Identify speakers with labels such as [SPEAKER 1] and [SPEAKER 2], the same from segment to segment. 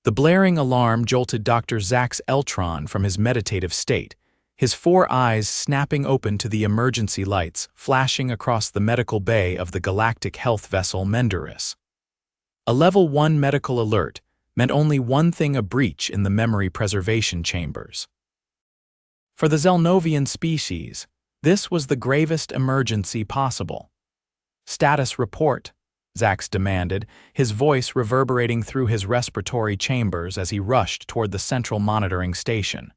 [SPEAKER 1] The blaring alarm jolted Dr. Zax Eltron from his meditative state, his 4 eyes snapping open to the emergency lights flashing across the medical bay of the Galactic Health Vessel Menderis. A Level 1 medical alert meant only one thing: a breach in the memory preservation chambers. For the Xelnovian species, this was the gravest emergency possible. "Status report," Zax demanded, his voice reverberating through his respiratory chambers as he rushed toward the central monitoring station.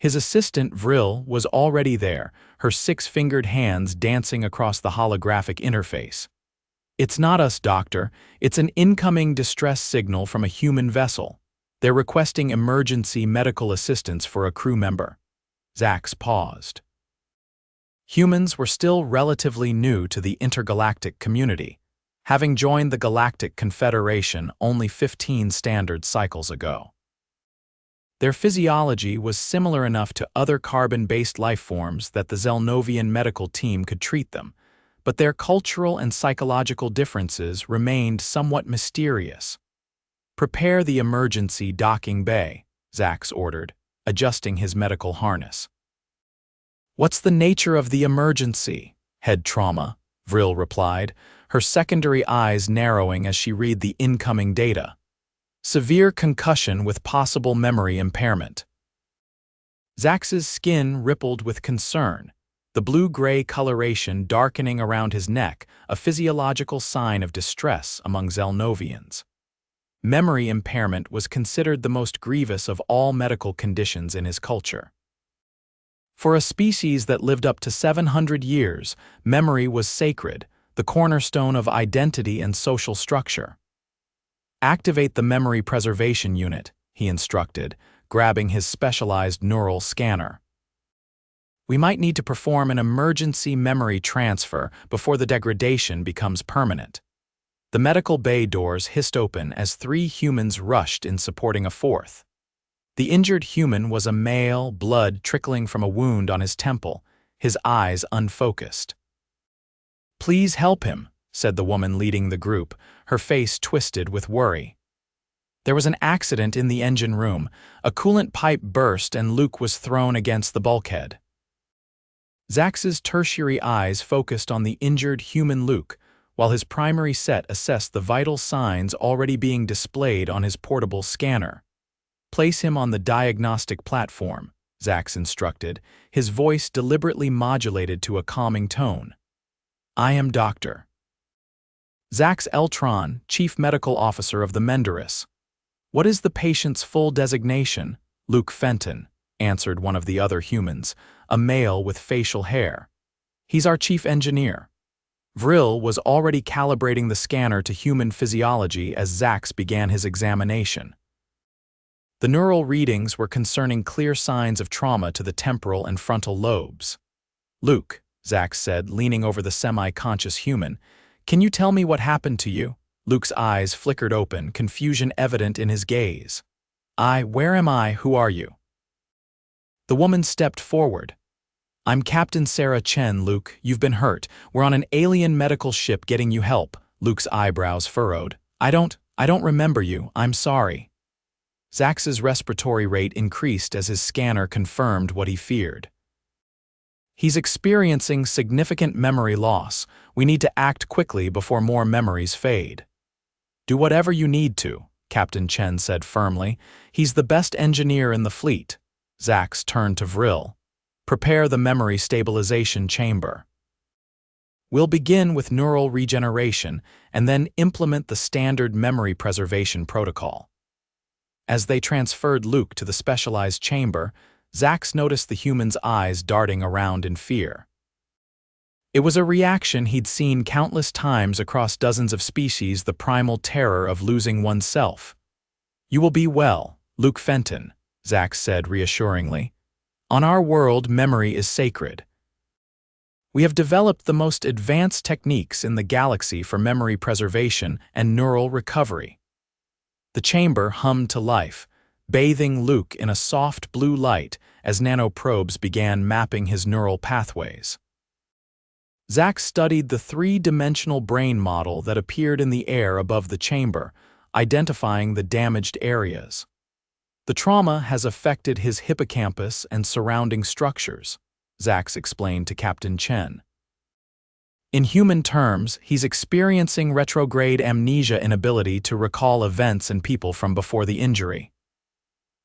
[SPEAKER 1] His assistant, Vril, was already there, her 6-fingered hands dancing across the holographic interface. "It's not us, Doctor. It's an incoming distress signal from a human vessel. They're requesting emergency medical assistance for a crew member." Zax paused. Humans were still relatively new to the intergalactic community, having joined the Galactic Confederation only 15 standard cycles ago. Their physiology was similar enough to other carbon-based life forms that the Xelnovian medical team could treat them, but their cultural and psychological differences remained somewhat mysterious. "Prepare the emergency docking bay," Zax ordered, adjusting his medical harness. "What's the nature of the emergency?" "Head trauma," Vril replied, her secondary eyes narrowing as she read the incoming data. "Severe concussion with possible memory impairment." Zax's skin rippled with concern, the blue-gray coloration darkening around his neck, a physiological sign of distress among Xelnovians. Memory impairment was considered the most grievous of all medical conditions in his culture. For a species that lived up to 700 years, memory was sacred, the cornerstone of identity and social structure. "Activate the memory preservation unit," he instructed, grabbing his specialized neural scanner. "We might need to perform an emergency memory transfer before the degradation becomes permanent." The medical bay doors hissed open as 3 humans rushed in supporting a 4th. The injured human was a male, blood trickling from a wound on his temple, his eyes unfocused. "Please help him," said the woman leading the group, her face twisted with worry. There was an accident in the engine room. A coolant pipe burst and Luke was thrown against the bulkhead. Zax's tertiary eyes focused on the injured human Luke, while his primary set assessed the vital signs already being displayed on his portable scanner. "Place him on the diagnostic platform," Zax instructed, his voice deliberately modulated to a calming tone. "I am Dr. Zax Eltron, Chief Medical Officer of the Menderis." "What is the patient's full designation?" "Luke Fenton," answered one of the other humans, a male with facial hair. "He's our chief engineer." Vril was already calibrating the scanner to human physiology as Zax began his examination. The neural readings were concerning clear signs of trauma to the temporal and frontal lobes. "Luke," Zax said, leaning over the semi-conscious human, "can you tell me what happened to you?" Luke's eyes flickered open, confusion evident in his gaze. Where am I? Who are you?" The woman stepped forward. "I'm Captain Sarah Chen, Luke. You've been hurt. We're on an alien medical ship getting you help." Luke's eyebrows furrowed. I don't remember you. I'm sorry." Zax's respiratory rate increased as his scanner confirmed what he feared. "He's experiencing significant memory loss. We need to act quickly before more memories fade." "Do whatever you need to," Captain Chen said firmly. "He's the best engineer in the fleet." Zax turned to Vril. "Prepare the memory stabilization chamber. We'll begin with neural regeneration and then implement the standard memory preservation protocol." As they transferred Luke to the specialized chamber, Zax noticed the human's eyes darting around in fear. It was a reaction he'd seen countless times across dozens of species, the primal terror of losing oneself. "You will be well, Luke Fenton," Zax said reassuringly. "On our world, memory is sacred. We have developed the most advanced techniques in the galaxy for memory preservation and neural recovery." The chamber hummed to life, bathing Luke in a soft blue light as nanoprobes began mapping his neural pathways. Zax studied the 3-dimensional brain model that appeared in the air above the chamber, identifying the damaged areas. The trauma has affected his hippocampus and surrounding structures, Zax explained to Captain Chen. In human terms, he's experiencing retrograde amnesia, inability to recall events and people from before the injury.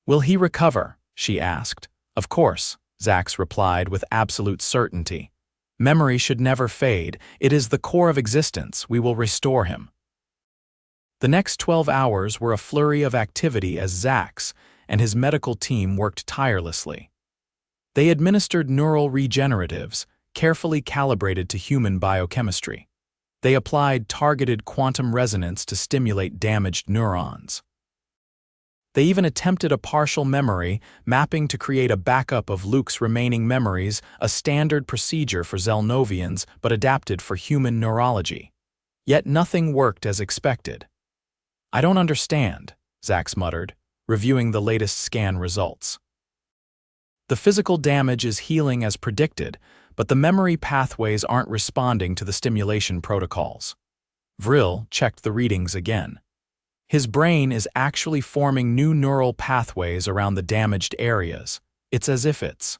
[SPEAKER 1] Will he recover? She asked. Of course, Zax replied with absolute certainty. Memory should never fade. It is the core of existence. We will restore him. The next 12 hours were a flurry of activity as Zax and his medical team worked tirelessly. They administered neural regeneratives, carefully calibrated to human biochemistry. They applied targeted quantum resonance to stimulate damaged neurons. They even attempted a partial memory mapping to create a backup of Luke's remaining memories, a standard procedure for Xelnovians but adapted for human neurology. Yet nothing worked as expected. I don't understand, Zax muttered, reviewing the latest scan results. The physical damage is healing as predicted, but the memory pathways aren't responding to the stimulation protocols. Vril checked the readings again. His brain is actually forming new neural pathways around the damaged areas. It's as if it's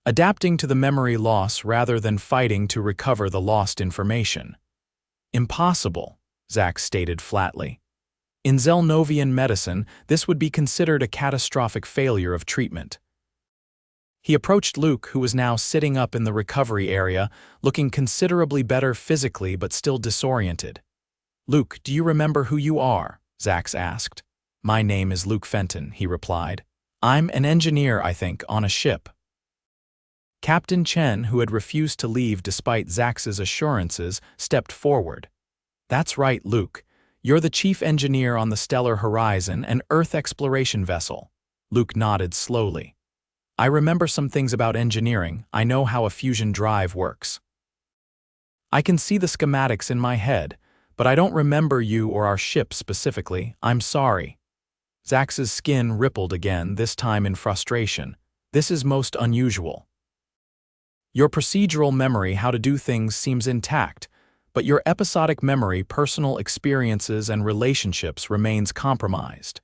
[SPEAKER 1] adapting to the memory loss rather than fighting to recover the lost information. Impossible, Zax stated flatly. In Xelnovian medicine, this would be considered a catastrophic failure of treatment. He approached Luke, who was now sitting up in the recovery area, looking considerably better physically but still disoriented. Luke, do you remember who you are? Zax asked. My name is Luke Fenton, he replied. I'm an engineer, I think, on a ship. Captain Chen, who had refused to leave despite Zax's assurances, stepped forward. That's right, Luke. You're the chief engineer on the Stellar Horizon, an Earth exploration vessel. Luke nodded slowly. I remember some things about engineering. I know how a fusion drive works. I can see the schematics in my head, but I don't remember you or our ship specifically. I'm sorry. Zax's skin rippled again, this time in frustration. This is most unusual. Your procedural memory, how to do things, seems intact, but your episodic memory, personal experiences, and relationships remains compromised.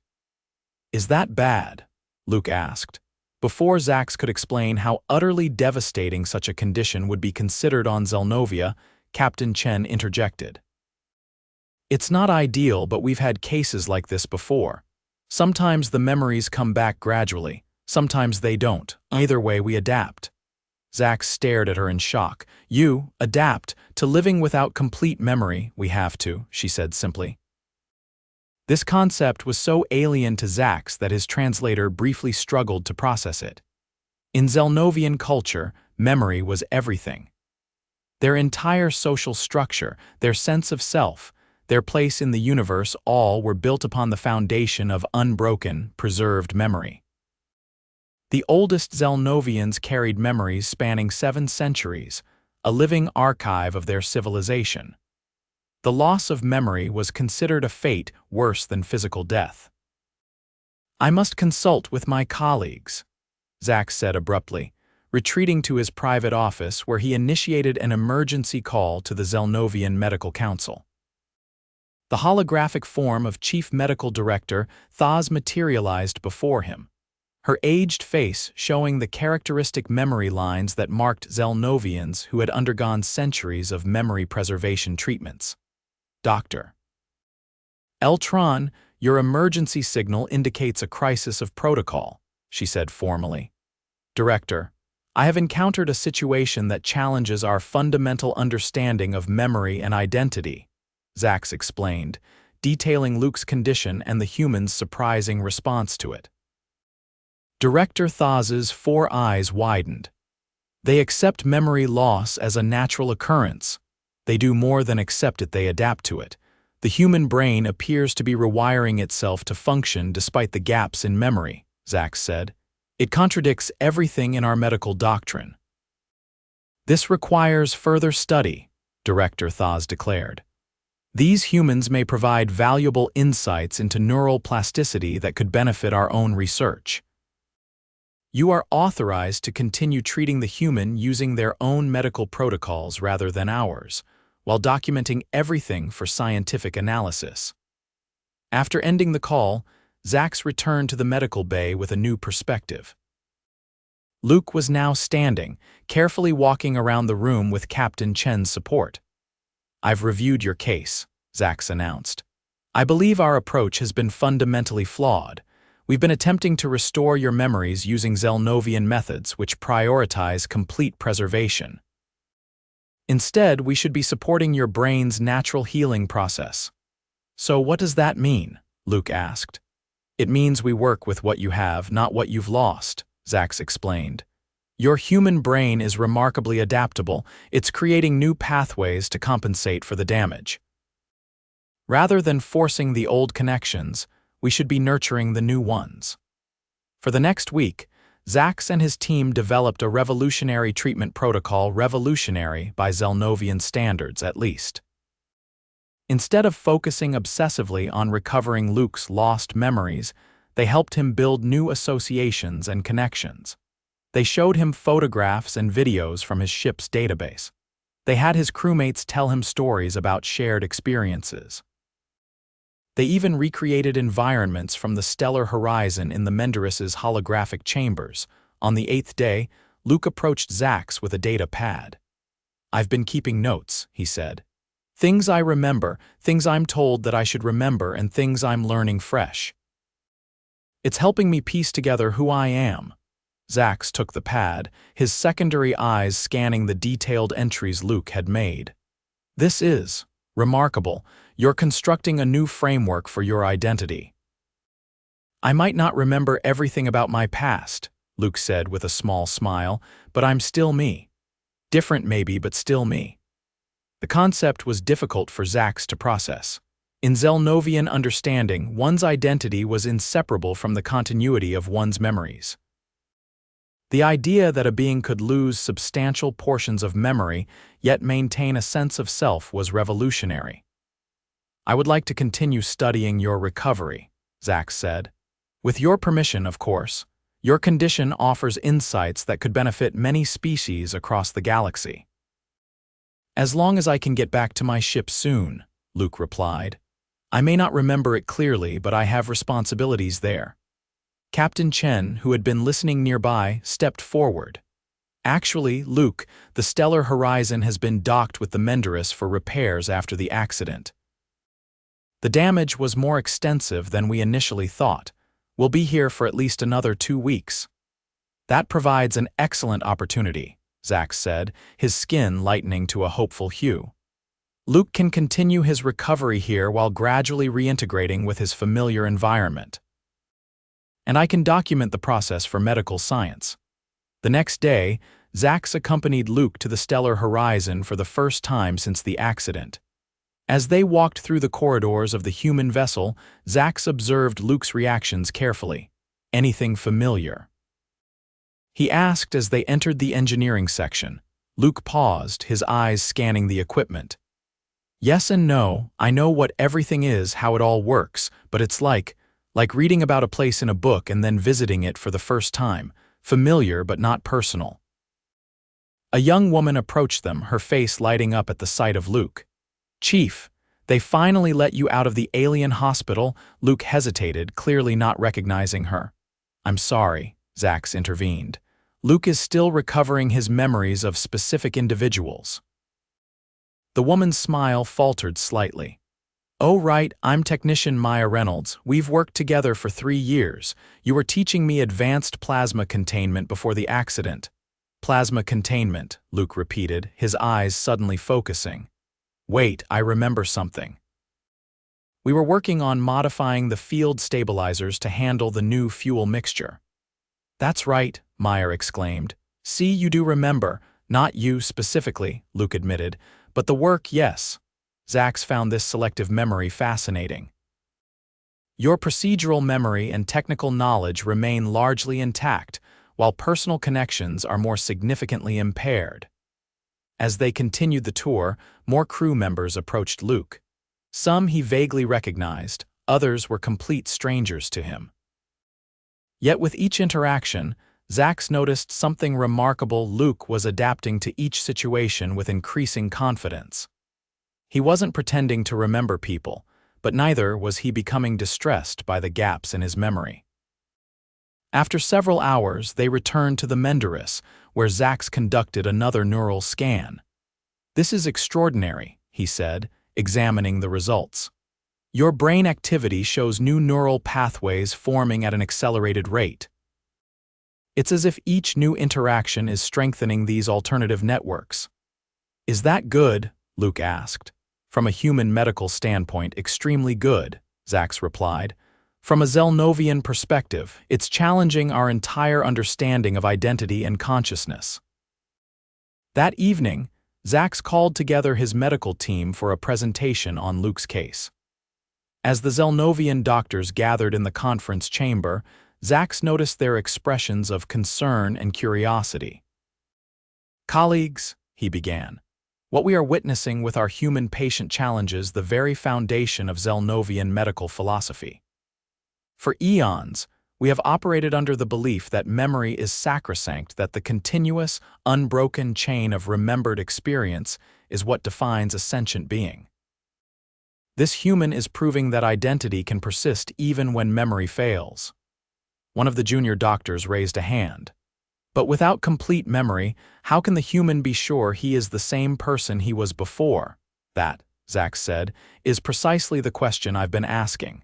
[SPEAKER 1] Is that bad? Luke asked. Before Zax could explain how utterly devastating such a condition would be considered on Xelnovia, Captain Chen interjected. It's not ideal, but we've had cases like this before. Sometimes the memories come back gradually, sometimes they don't. Either way, we adapt. Zax stared at her in shock. You adapt to living without complete memory. We have to, she said simply. This concept was so alien to Zax that his translator briefly struggled to process it. In Xelnovian culture, memory was everything. Their entire social structure, their sense of self, their place in the universe, all were built upon the foundation of unbroken, preserved memory. The oldest Xelnovians carried memories spanning 7 centuries, a living archive of their civilization. The loss of memory was considered a fate worse than physical death. I must consult with my colleagues, Zax said abruptly, retreating to his private office where he initiated an emergency call to the Xelnovian Medical Council. The holographic form of Chief Medical Director Thaz materialized before him, her aged face showing the characteristic memory lines that marked Xelnovians who had undergone centuries of memory preservation treatments. Dr. Eltron, your emergency signal indicates a crisis of protocol, she said formally. Director, I have encountered a situation that challenges our fundamental understanding of memory and identity, Zax explained, detailing Luke's condition and the human's surprising response to it. Director Thaz's 4 eyes widened. They accept memory loss as a natural occurrence. They do more than accept it, they adapt to it. The human brain appears to be rewiring itself to function despite the gaps in memory, Zax said. It contradicts everything in our medical doctrine. This requires further study, Director Thaz declared. These humans may provide valuable insights into neural plasticity that could benefit our own research. You are authorized to continue treating the human using their own medical protocols rather than ours, while documenting everything for scientific analysis. After ending the call, Zax returned to the medical bay with a new perspective. Luke was now standing, carefully walking around the room with Captain Chen's support. "I've reviewed your case," Zax announced. "I believe our approach has been fundamentally flawed. We've been attempting to restore your memories using Xelnovian methods which prioritize complete preservation. Instead, we should be supporting your brain's natural healing process." "So what does that mean?" Luke asked. "It means we work with what you have, not what you've lost," Zax explained. "Your human brain is remarkably adaptable. It's creating new pathways to compensate for the damage. Rather than forcing the old connections, we should be nurturing the new ones." For the next week, Zax and his team developed a revolutionary treatment protocol, revolutionary by Xelnovian standards at least. Instead of focusing obsessively on recovering Luke's lost memories, they helped him build new associations and connections. They showed him photographs and videos from his ship's database. They had his crewmates tell him stories about shared experiences. They even recreated environments from the stellar horizon in the Menderis' holographic chambers. On the 8th day, Luke approached Zax with a data pad. "I've been keeping notes," he said. "Things I remember, things I'm told that I should remember, and things I'm learning fresh. It's helping me piece together who I am." Zax took the pad, his secondary eyes scanning the detailed entries Luke had made. "This is remarkable. You're constructing a new framework for your identity." "I might not remember everything about my past," Luke said with a small smile, "but I'm still me. Different maybe, but still me." The concept was difficult for Zax to process. In Xelnovian understanding, one's identity was inseparable from the continuity of one's memories. The idea that a being could lose substantial portions of memory yet maintain a sense of self was revolutionary. "I would like to continue studying your recovery," Zax said. "With your permission, of course. Your condition offers insights that could benefit many species across the galaxy." "As long as I can get back to my ship soon," Luke replied. "I may not remember it clearly, but I have responsibilities there." Captain Chen, who had been listening nearby, stepped forward. "Actually, Luke, the stellar horizon has been docked with the Menderis for repairs after the accident. The damage was more extensive than we initially thought. We'll be here for at least another 2 weeks." "That provides an excellent opportunity," Zax said, his skin lightening to a hopeful hue. "Luke can continue his recovery here while gradually reintegrating with his familiar environment. And I can document the process for medical science." The next day, Zax accompanied Luke to the stellar horizon for the first time since the accident. As they walked through the corridors of the human vessel, Zax observed Luke's reactions carefully. "Anything familiar?" he asked as they entered the engineering section. Luke paused, his eyes scanning the equipment. "Yes and no. I know what everything is, how it all works, but it's like reading about a place in a book and then visiting it for the first time. Familiar but not personal." A young woman approached them, her face lighting up at the sight of Luke. "Chief, they finally let you out of the alien hospital." Luke hesitated, clearly not recognizing her. "I'm sorry," Zax intervened. "Luke is still recovering his memories of specific individuals." The woman's smile faltered slightly. "Oh right, I'm technician Maya Reynolds. We've worked together for 3 years. You were teaching me advanced plasma containment before the accident." "Plasma containment," Luke repeated, his eyes suddenly focusing. "Wait, I remember something. We were working on modifying the field stabilizers to handle the new fuel mixture." "That's right," Meyer exclaimed. "See, you do remember. Not you specifically," Luke admitted, "but the work, yes." Zax found this selective memory fascinating. "Your procedural memory and technical knowledge remain largely intact, while personal connections are more significantly impaired." As they continued the tour, more crew members approached Luke. Some he vaguely recognized, others were complete strangers to him. Yet with each interaction, Zax noticed something remarkable. Luke was adapting to each situation with increasing confidence. He wasn't pretending to remember people, but neither was he becoming distressed by the gaps in his memory. After several hours, they returned to the Menderis, where Zax conducted another neural scan. "This is extraordinary," he said, examining the results. "Your brain activity shows new neural pathways forming at an accelerated rate. It's as if each new interaction is strengthening these alternative networks." "Is that good?" Luke asked. "From a human medical standpoint, extremely good," Zax replied. "From a Xelnovian perspective, it's challenging our entire understanding of identity and consciousness." That evening, Zax called together his medical team for a presentation on Luke's case. As the Xelnovian doctors gathered in the conference chamber, Zax noticed their expressions of concern and curiosity. "Colleagues," he began, "what we are witnessing with our human patient challenges the very foundation of Xelnovian medical philosophy. For eons, we have operated under the belief that memory is sacrosanct, that the continuous, unbroken chain of remembered experience is what defines a sentient being. This human is proving that identity can persist even when memory fails." One of the junior doctors raised a hand. "But without complete memory, how can the human be sure he is the same person he was before?" "That," Zax said, "is precisely the question I've been asking.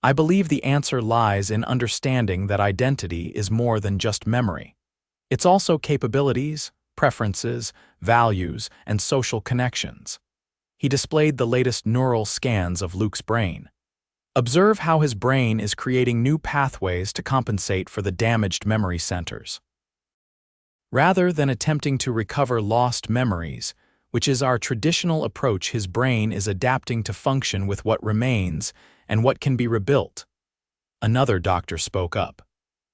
[SPEAKER 1] I believe the answer lies in understanding that identity is more than just memory. It's also capabilities, preferences, values, and social connections." He displayed the latest neural scans of Luke's brain. "Observe how his brain is creating new pathways to compensate for the damaged memory centers. Rather than attempting to recover lost memories, which is our traditional approach, his brain is adapting to function with what remains and what can be rebuilt." Another doctor spoke up.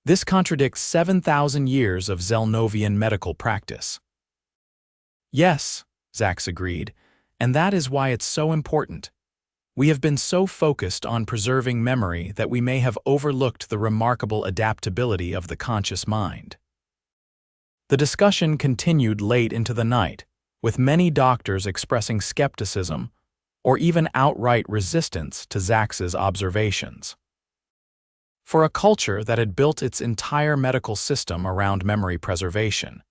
[SPEAKER 1] "This contradicts 7,000 years of Xelnovian medical practice." "Yes," Zax agreed, "and that is why it's so important. We have been so focused on preserving memory that we may have overlooked the remarkable adaptability of the conscious mind." The discussion continued late into the night, with many doctors expressing skepticism or even outright resistance to Zax's observations. For a culture that had built its entire medical system around memory preservation,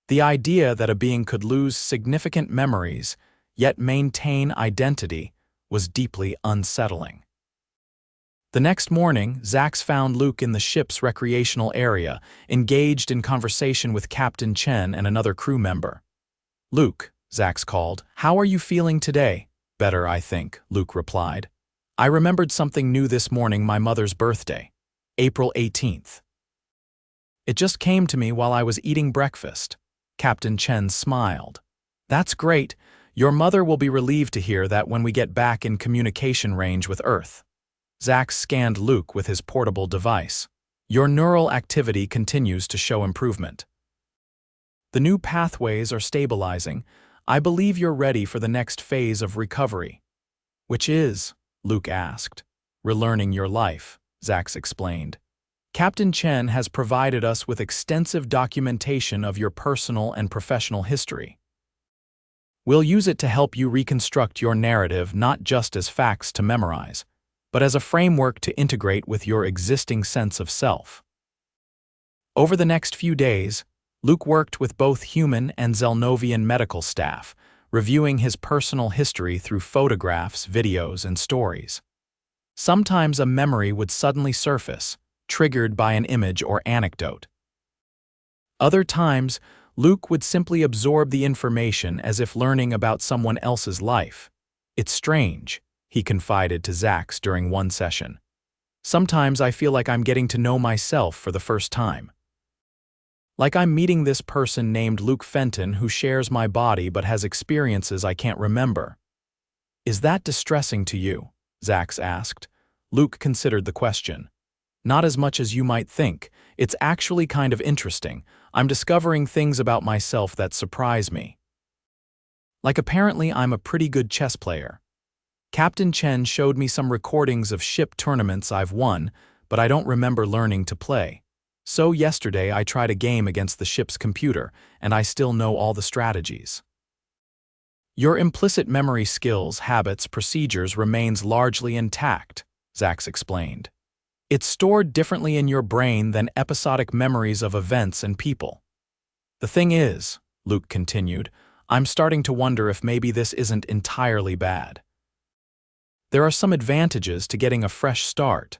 [SPEAKER 1] the idea that a being could lose significant memories yet maintain identity was deeply unsettling. The next morning, Zax found Luke in the ship's recreational area, engaged in conversation with Captain Chen and another crew member. "Luke," Zax called, "how are you feeling today?" "Better, I think," Luke replied. "I remembered something new this morning, my mother's birthday, April 18th. It just came to me while I was eating breakfast." Captain Chen smiled. "That's great. Your mother will be relieved to hear that when we get back in communication range with Earth." Zax scanned Luke with his portable device. "Your neural activity continues to show improvement. The new pathways are stabilizing. I believe you're ready for the next phase of recovery." "Which is?" Luke asked. "Relearning your life," Zax explained. "Captain Chen has provided us with extensive documentation of your personal and professional history. We'll use it to help you reconstruct your narrative not just as facts to memorize, but as a framework to integrate with your existing sense of self." Over the next few days, Luke worked with both human and Xelnovian medical staff, reviewing his personal history through photographs, videos, and stories. Sometimes a memory would suddenly surface, triggered by an image or anecdote. Other times, Luke would simply absorb the information as if learning about someone else's life. "It's strange," he confided to Zax during one session. "Sometimes I feel like I'm getting to know myself for the first time. Like I'm meeting this person named Luke Fenton who shares my body but has experiences I can't remember." "Is that distressing to you?" Zax asked. Luke considered the question. "Not as much as you might think. It's actually kind of interesting. I'm discovering things about myself that surprise me. Like apparently I'm a pretty good chess player. Captain Chen showed me some recordings of ship tournaments I've won, but I don't remember learning to play. So yesterday I tried a game against the ship's computer, and I still know all the strategies." Your implicit memory skills, habits, procedures remains largely intact, Zax explained. It's stored differently in your brain than episodic memories of events and people. The thing is, Luke continued, I'm starting to wonder if maybe this isn't entirely bad. There are some advantages to getting a fresh start.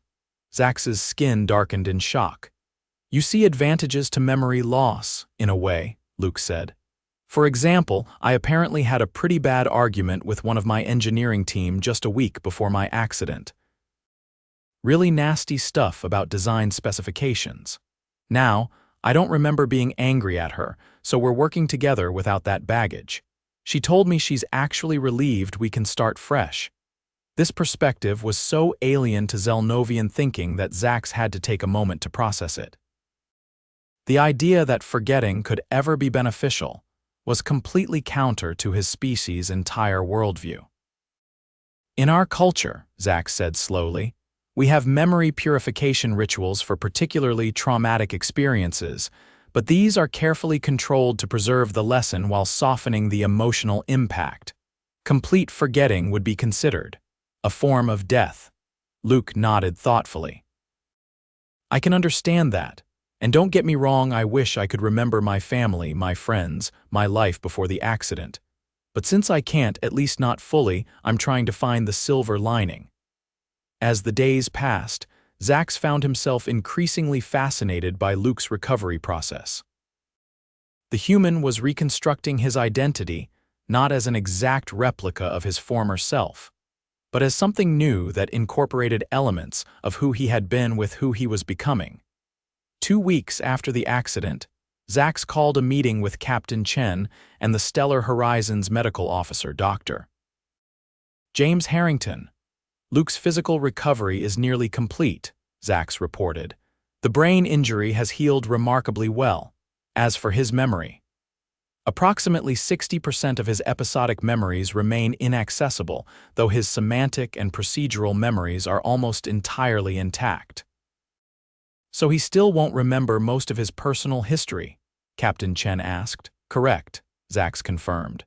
[SPEAKER 1] Zax's skin darkened in shock. You see advantages to memory loss, in a way, Luke said. For example, I apparently had a pretty bad argument with one of my engineering team just a week before my accident. Really nasty stuff about design specifications. Now, I don't remember being angry at her, so we're working together without that baggage. She told me she's actually relieved we can start fresh. This perspective was so alien to Xelnovian thinking that Zax had to take a moment to process it. The idea that forgetting could ever be beneficial was completely counter to his species' entire worldview. In our culture, Zax said slowly, we have memory purification rituals for particularly traumatic experiences, but these are carefully controlled to preserve the lesson while softening the emotional impact. Complete forgetting would be considered a form of death. Luke nodded thoughtfully. I can understand that, and don't get me wrong, I wish I could remember my family, my friends, my life before the accident. But since I can't, at least not fully, I'm trying to find the silver lining. As the days passed, Zax found himself increasingly fascinated by Luke's recovery process. The human was reconstructing his identity not as an exact replica of his former self, but as something new that incorporated elements of who he had been with who he was becoming. 2 weeks after the accident, Zax called a meeting with Captain Chen and the Stellar Horizons medical officer, Dr. James Harrington. Luke's physical recovery is nearly complete, Zax reported. The brain injury has healed remarkably well. As for his memory, approximately 60% of his episodic memories remain inaccessible, though his semantic and procedural memories are almost entirely intact. So he still won't remember most of his personal history? Captain Chen asked. Correct, Zax confirmed.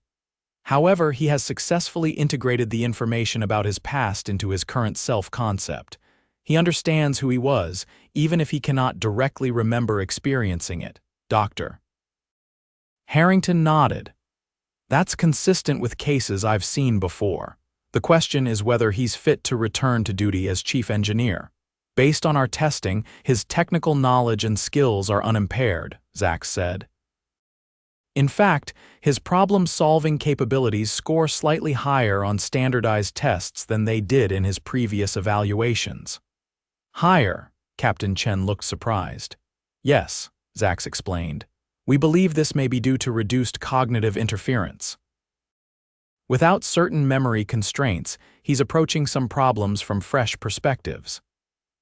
[SPEAKER 1] However, he has successfully integrated the information about his past into his current self-concept. He understands who he was, even if he cannot directly remember experiencing it. Dr. Harrington nodded. That's consistent with cases I've seen before. The question is whether he's fit to return to duty as chief engineer. Based on our testing, his technical knowledge and skills are unimpaired, Zax said. In fact, his problem-solving capabilities score slightly higher on standardized tests than they did in his previous evaluations. Higher? Captain Chen looked surprised. Yes, Zax explained. We believe this may be due to reduced cognitive interference. Without certain memory constraints, he's approaching some problems from fresh perspectives.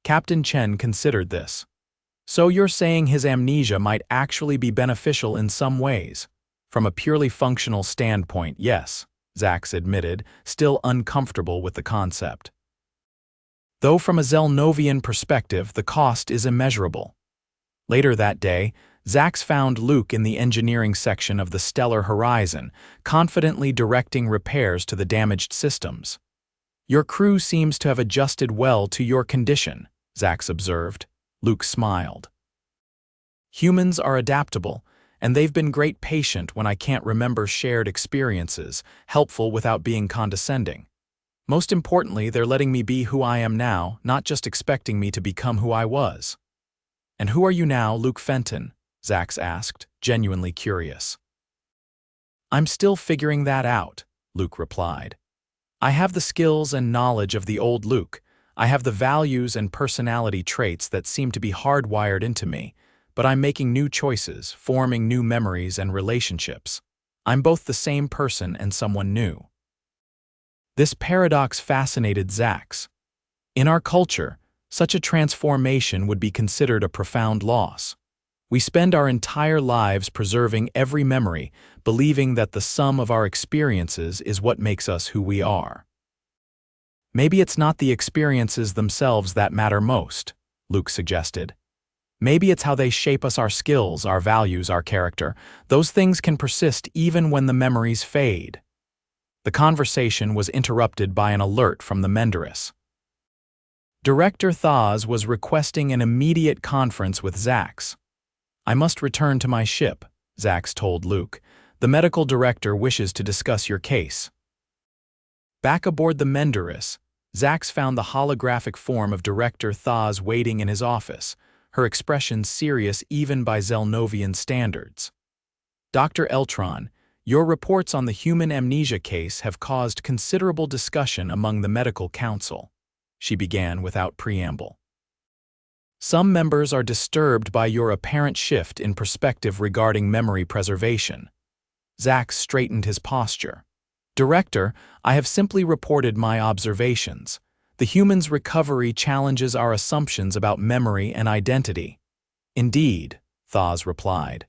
[SPEAKER 1] Captain Chen considered this. So you're saying his amnesia might actually be beneficial in some ways? From a purely functional standpoint, yes, Zax admitted, still uncomfortable with the concept. Though from a Xelnovian perspective, the cost is immeasurable. Later that day, Zax found Luke in the engineering section of the Stellar Horizon, confidently directing repairs to the damaged systems. Your crew seems to have adjusted well to your condition, Zax observed. Luke smiled. Humans are adaptable, and they've been great patient when I can't remember shared experiences, helpful without being condescending. Most importantly, they're letting me be who I am now, not just expecting me to become who I was. And who are you now, Luke Fenton? Zax asked, genuinely curious. I'm still figuring that out, Luke replied. I have the skills and knowledge of the old Luke. I have the values and personality traits that seem to be hardwired into me, but I'm making new choices, forming new memories and relationships. I'm both the same person and someone new. This paradox fascinated Zax. In our culture, such a transformation would be considered a profound loss. We spend our entire lives preserving every memory, believing that the sum of our experiences is what makes us who we are. Maybe it's not the experiences themselves that matter most, Luke suggested. Maybe it's how they shape us, our skills, our values, our character. Those things can persist even when the memories fade. The conversation was interrupted by an alert from the Menderis. Director Thaz was requesting an immediate conference with Zax. "I must return to my ship," Zax told Luke. "The medical director wishes to discuss your case." Back aboard the Menderis, Zax found the holographic form of Director Thaz waiting in his office, her expression serious even by Xelnovian standards. "Dr. Eltron, your reports on the human amnesia case have caused considerable discussion among the medical council," she began without preamble. "Some members are disturbed by your apparent shift in perspective regarding memory preservation." Zax straightened his posture. "Director, I have simply reported my observations. The human's recovery challenges our assumptions about memory and identity." "Indeed," Thaz replied.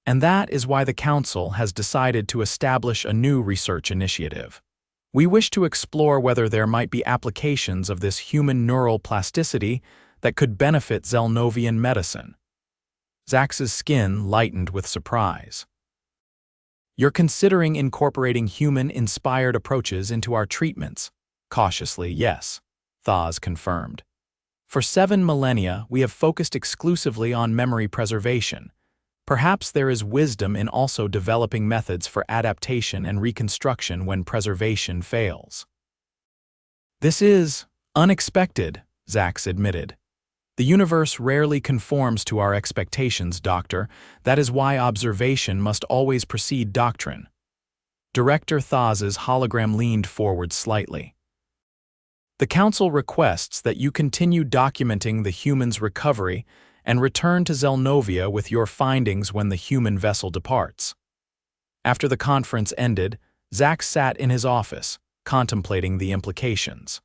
[SPEAKER 1] "And that is why the Council has decided to establish a new research initiative. We wish to explore whether there might be applications of this human neural plasticity that could benefit Xelnovian medicine." Zax's skin lightened with surprise. "You're considering incorporating human-inspired approaches into our treatments?" "Cautiously, yes," Thaz confirmed. "For 7 millennia, we have focused exclusively on memory preservation. Perhaps there is wisdom in also developing methods for adaptation and reconstruction when preservation fails." "This is unexpected," Zax admitted. "The universe rarely conforms to our expectations, Doctor. That is why observation must always precede doctrine." Director Thaz's hologram leaned forward slightly. "The Council requests that you continue documenting the human's recovery and return to Xelnovia with your findings when the human vessel departs." After the conference ended, Zax sat in his office, contemplating the implications.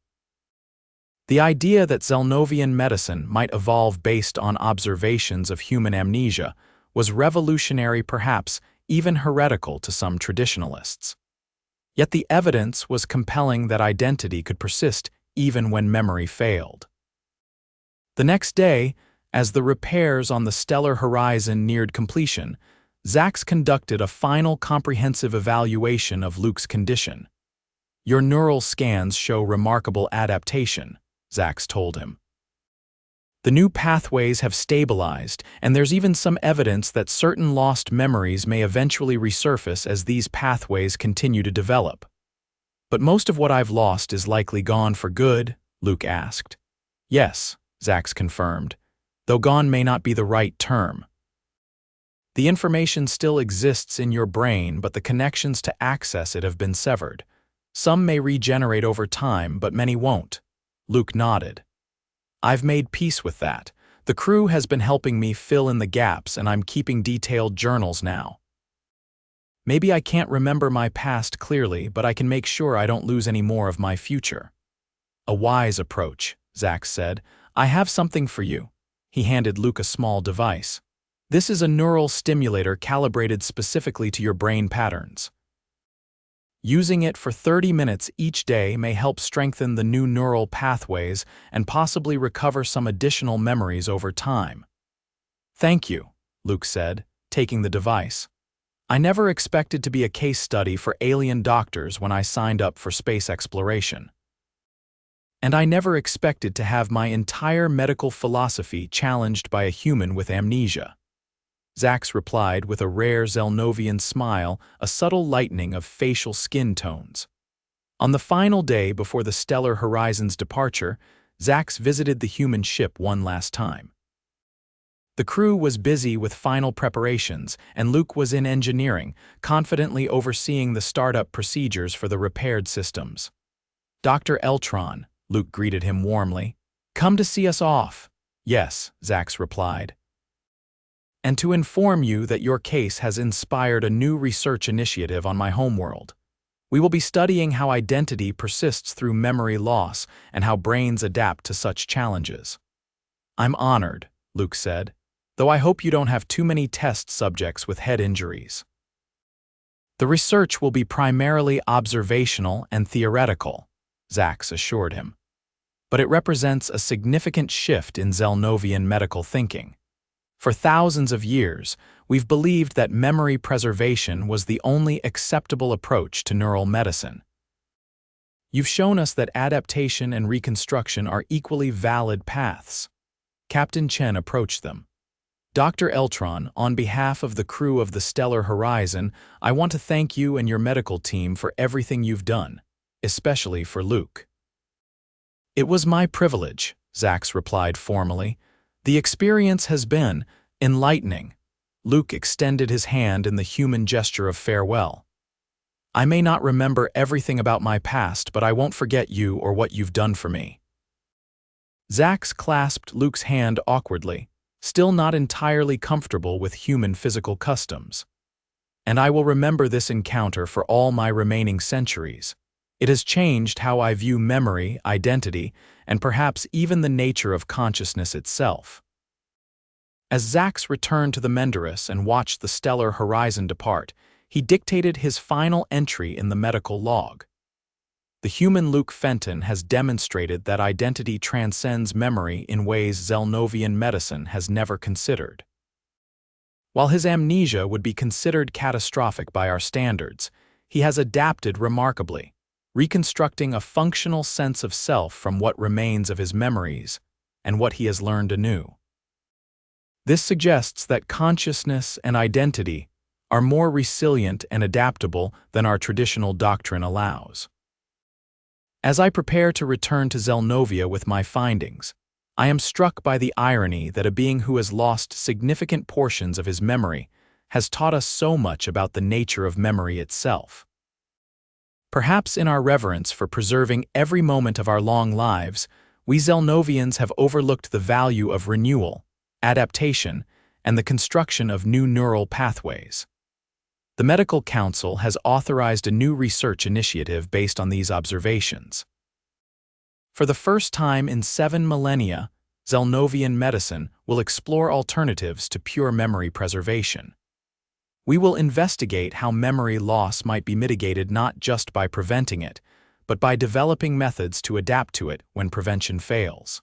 [SPEAKER 1] The idea that Xelnovian medicine might evolve based on observations of human amnesia was revolutionary, perhaps even heretical to some traditionalists. Yet the evidence was compelling that identity could persist even when memory failed. The next day, as the repairs on the stellar horizon neared completion, Zax conducted a final comprehensive evaluation of Luke's condition. "Your neural scans show remarkable adaptation," Zax told him. "The new pathways have stabilized, and there's even some evidence that certain lost memories may eventually resurface as these pathways continue to develop." "But most of what I've lost is likely gone for good?" Luke asked. "Yes," Zax confirmed, "though gone may not be the right term. The information still exists in your brain, but the connections to access it have been severed. Some may regenerate over time, but many won't." Luke nodded. "I've made peace with that. The crew has been helping me fill in the gaps, and I'm keeping detailed journals now. Maybe I can't remember my past clearly, but I can make sure I don't lose any more of my future." "A wise approach," Zax said. "I have something for you." He handed Luke a small device. "This is a neural stimulator calibrated specifically to your brain patterns. Using it for 30 minutes each day may help strengthen the new neural pathways and possibly recover some additional memories over time." "Thank you," Luke said, taking the device. "I never expected to be a case study for alien doctors when I signed up for space exploration. And I never expected to have my entire medical philosophy challenged by a human with amnesia." Zax replied with a rare Xelnovian smile, a subtle lightening of facial skin tones. On the final day before the stellar horizon's departure, Zax visited the human ship one last time. The crew was busy with final preparations, and Luke was in engineering, confidently overseeing the startup procedures for the repaired systems. "Dr. Eltron," Luke greeted him warmly. "Come to see us off." "Yes," Zax replied. "And to inform you that your case has inspired a new research initiative on my homeworld. We will be studying how identity persists through memory loss and how brains adapt to such challenges." "I'm honored," Luke said, "though I hope you don't have too many test subjects with head injuries." "The research will be primarily observational and theoretical," Zax assured him. "But it represents a significant shift in Xelnovian medical thinking. For thousands of years, we've believed that memory preservation was the only acceptable approach to neural medicine. You've shown us that adaptation and reconstruction are equally valid paths. Captain Chen approached them. Dr. Eltron, on behalf of the crew of the Stellar Horizon, I want to thank you and your medical team for everything you've done, especially for Luke. It was my privilege, Zax replied formally. The experience has been enlightening. Luke extended his hand in the human gesture of farewell. I may not remember everything about my past, but I won't forget you or what you've done for me. Zax clasped Luke's hand awkwardly, still not entirely comfortable with human physical customs. And I will remember this encounter for all my remaining centuries. It has changed how I view memory, identity, and perhaps even the nature of consciousness itself. As Zax returned to the Menderis and watched the Stellar Horizon depart, he dictated his final entry in the medical log. The human Luke Fenton has demonstrated that identity transcends memory in ways Xelnovian medicine has never considered. While his amnesia would be considered catastrophic by our standards, he has adapted remarkably, reconstructing a functional sense of self from what remains of his memories and what he has learned anew. This suggests that consciousness and identity are more resilient and adaptable than our traditional doctrine allows. As I prepare to return to Xelnovia with my findings, I am struck by the irony that a being who has lost significant portions of his memory has taught us so much about the nature of memory itself. Perhaps in our reverence for preserving every moment of our long lives, we Xelnovians have overlooked the value of renewal, adaptation, and the construction of new neural pathways. The Medical Council has authorized a new research initiative based on these observations. For the first time in 7 millennia, Xelnovian medicine will explore alternatives to pure memory preservation. We will investigate how memory loss might be mitigated not just by preventing it, but by developing methods to adapt to it when prevention fails.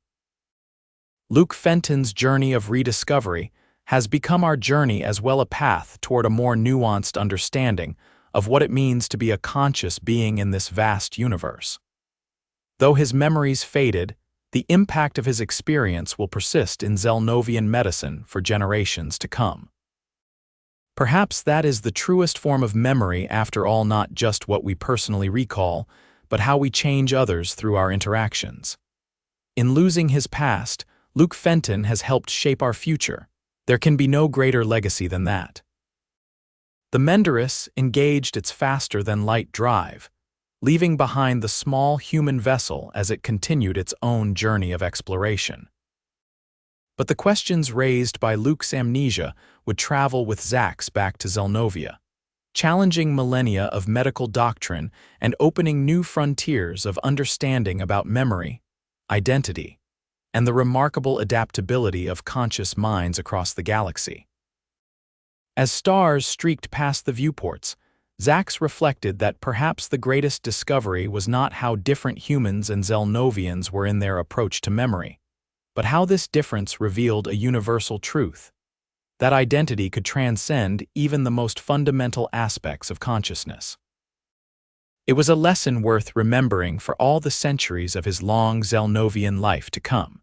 [SPEAKER 1] Luke Fenton's journey of rediscovery has become our journey as well, a path toward a more nuanced understanding of what it means to be a conscious being in this vast universe. Though his memories faded, the impact of his experience will persist in Xelnovian medicine for generations to come. Perhaps that is the truest form of memory after all, not just what we personally recall, but how we change others through our interactions. In losing his past, Luke Fenton has helped shape our future. There can be no greater legacy than that. The Menderis engaged its faster-than-light drive, leaving behind the small human vessel as it continued its own journey of exploration. But the questions raised by Luke's amnesia would travel with Zax back to Xelnovia, challenging millennia of medical doctrine and opening new frontiers of understanding about memory, identity, and the remarkable adaptability of conscious minds across the galaxy. As stars streaked past the viewports, Zax reflected that perhaps the greatest discovery was not how different humans and Xelnovians were in their approach to memory, but how this difference revealed a universal truth, that identity could transcend even the most fundamental aspects of consciousness. It was a lesson worth remembering for all the centuries of his long Xelnovian life to come.